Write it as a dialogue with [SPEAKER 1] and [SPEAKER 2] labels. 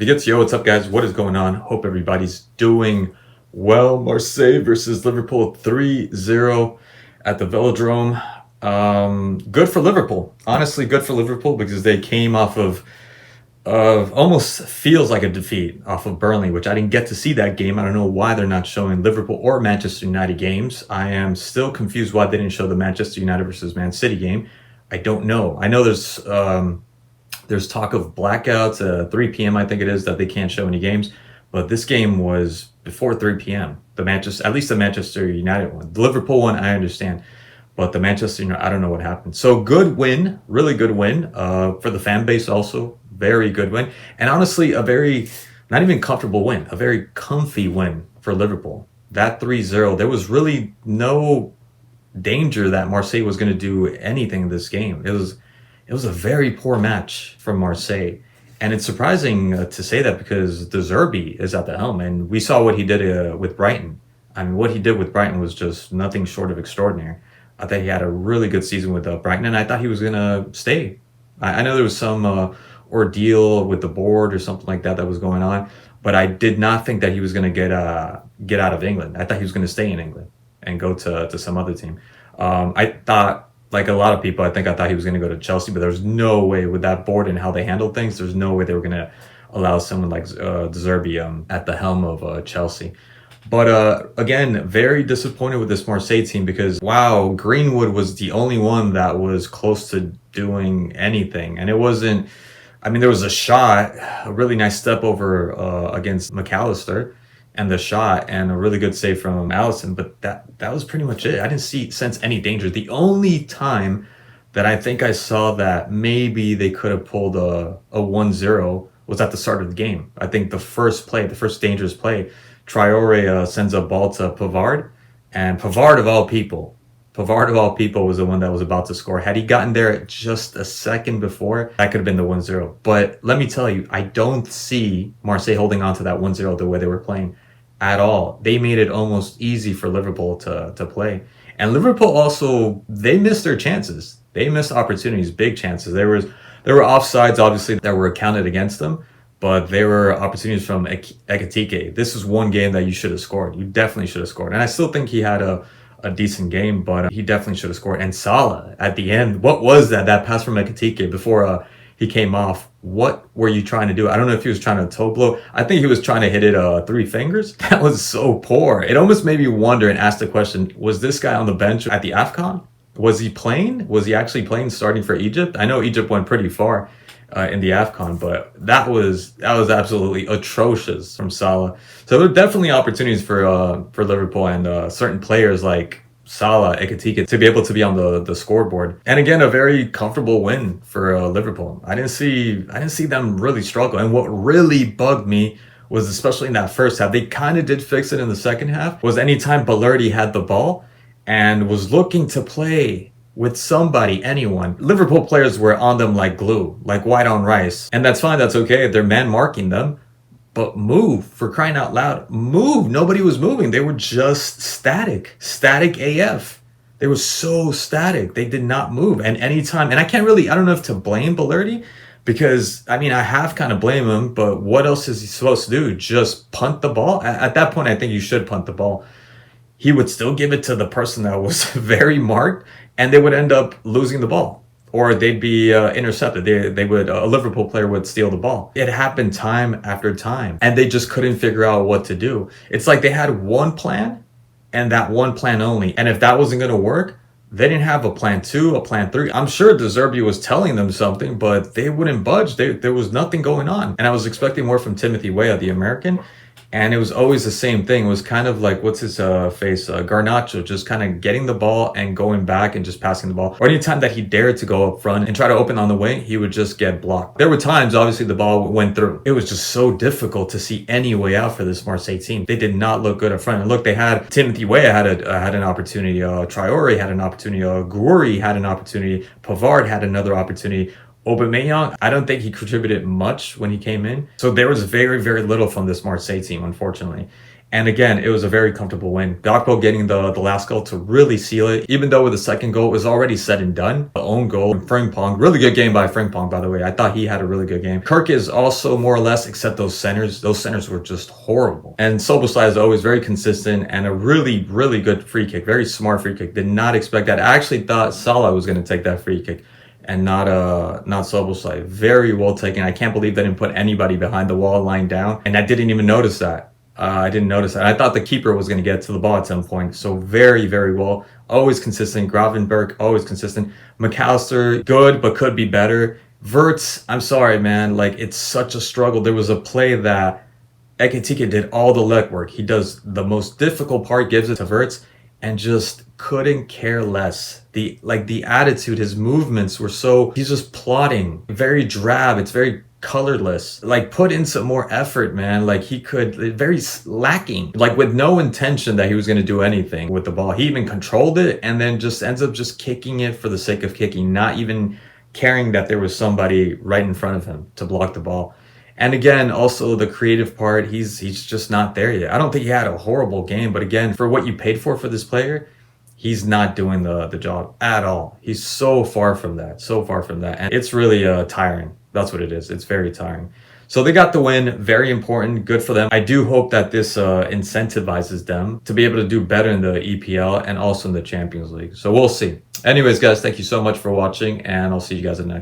[SPEAKER 1] Yo, what's up, guys? What is going on? Hope everybody's doing well. Marseille versus Liverpool 3-0 at the Velodrome. Good for Liverpool. Honestly, good for Liverpool because they came off of almost feels like a defeat off of Burnley, which I didn't get to see that game. I don't know why they're not showing Liverpool or Manchester United games. I am still confused why they didn't show the Manchester United versus Man City game. I don't know. I know there's talk of blackouts, 3 p.m. I think it is, that they can't show any games. But this game was before 3 p.m. At least the Manchester United one. The Liverpool one, I understand. But the Manchester United, I don't know what happened. So good win, really good win for the fan base also. Very good win. And honestly, a very, not even comfortable win, a very comfy win for Liverpool. That 3-0, there was really no danger that Marseille was going to do anything in this game. It was a very poor match from Marseille. And it's surprising to say that because De Zerbi is at the helm, and we saw what he did with Brighton. I mean, what he did with Brighton was just nothing short of extraordinary. I thought he had a really good season with Brighton, and I thought he was going to stay. I know there was some ordeal with the board or something like that was going on, but I did not think that he was going to get out of England. I thought he was going to stay in England and go to some other team. I thought, like a lot of people, I thought he was going to go to Chelsea, but there's no way with that board and how they handle things, there's no way they were going to allow someone like De Zerbi at the helm of Chelsea. But again, very disappointed with this Marseille team because, wow, Greenwood was the only one that was close to doing anything. And it wasn't, I mean, there was a shot, a really nice step over against McAllister, and the shot, and a really good save from Allison, but that was pretty much it. I didn't sense any danger. The only time that I think I saw that maybe they could have pulled a 1-0 was at the start of the game. I think the first dangerous play, Traore sends a ball to Pavard, and Pavard of all people was the one that was about to score. Had he gotten there just a second before, that could have been the 1-0. But let me tell you, I don't see Marseille holding on to that 1-0 the way they were playing at all. They made it almost easy for Liverpool to play. And Liverpool also, they missed their chances. They missed opportunities, big chances. There were offsides, obviously, that were counted against them, but there were opportunities from Ekitike. This is one game that you should have scored. You definitely should have scored. And I still think he had a decent game, but he definitely should have scored. And Salah at the end, what was that pass from Ekitike before he came off? What were you trying to do? I don't know if he was trying to toe blow. I think he was trying to hit it 3 fingers. That was so poor. It almost made me wonder and ask the question, was this guy on the bench at the AFCON? Was he playing? Was he actually playing starting for Egypt? I know Egypt went pretty far in the AFCON, but that was absolutely atrocious from Salah. So there were definitely opportunities for Liverpool and certain players like Salah, Ekitike, to be able to be on the scoreboard. And again, a very comfortable win for Liverpool. I didn't see them really struggle. And what really bugged me was, especially in that first half, they kind of did fix it in the second half, was anytime Balerdi had the ball and was looking to play with somebody, anyone, Liverpool players were on them like glue, like white on rice. And that's fine, that's okay. They're man marking them. But move, for crying out loud. Move. Nobody was moving. They were just static. Static AF. They were so static. They did not move. And anytime, and I don't know if to blame Balerdi, because, I mean, I have kind of blame him, but what else is he supposed to do? Just punt the ball? At that point, I think you should punt the ball. He would still give it to the person that was very marked, and they would end up losing the ball. Or they'd be intercepted. A Liverpool player would steal the ball. It happened time after time, and they just couldn't figure out what to do. It's like they had one plan, and that one plan only. And if that wasn't going to work, they didn't have a plan 2, a plan 3. I'm sure De Zerbi was telling them something, but they wouldn't budge. There was nothing going on. And I was expecting more from Timothy Weah, the American. And it was always the same thing. It was kind of like, what's his face? Garnacho, just kind of getting the ball and going back and just passing the ball. Or anytime that he dared to go up front and try to open on the wing, he would just get blocked. There were times, obviously, the ball went through. It was just so difficult to see any way out for this Marseille team. They did not look good up front. And look, they had Timothy Weah had an opportunity. Traore had an opportunity. Gouiri had an opportunity. Pavard had another opportunity. Aubameyang, I don't think he contributed much when he came in. So there was very, very little from this Marseille team, unfortunately. And again, it was a very comfortable win. Gakpo getting the last goal to really seal it. Even though with the second goal, it was already said and done. The own goal, Frimpong, really good game by Frimpong, by the way. I thought he had a really good game. Kirk is also more or less, except those centers. Those centers were just horrible. And Szoboszlai is always very consistent and a really, really good free kick. Very smart free kick. Did not expect that. I actually thought Salah was going to take that free kick and not Szoboszlai. Very well taken. I can't believe they didn't put anybody behind the wall lying down. And I didn't even notice that. I didn't notice that. I thought the keeper was going to get to the ball at some point. So very, very well. Always consistent. Gravenberg, always consistent. McAllister, good, but could be better. Wirtz, I'm sorry, man. Like, it's such a struggle. There was a play that Ekitike did all the legwork. He does the most difficult part, gives it to Wirtz, and just couldn't care less. The attitude, his movements were so, he's just plodding. Very drab. It's very colorless. Like, put in some more effort, man. Like, he could, very lacking, like with no intention that he was going to do anything with the ball. He even controlled it and then just ends up just kicking it for the sake of kicking, not even caring that there was somebody right in front of him to block the ball. And again, also the creative part, he's just not there yet. I don't think he had a horrible game, but again, for what you paid for this player, he's not doing the job at all. He's so far from that, and it's really tiring. That's what it is. It's very tiring. So they got the win. Very important. Good for them. I do hope that this incentivizes them to be able to do better in the EPL and also in the Champions League. So we'll see. Anyways, guys, thank you so much for watching, and I'll see you guys in the next one.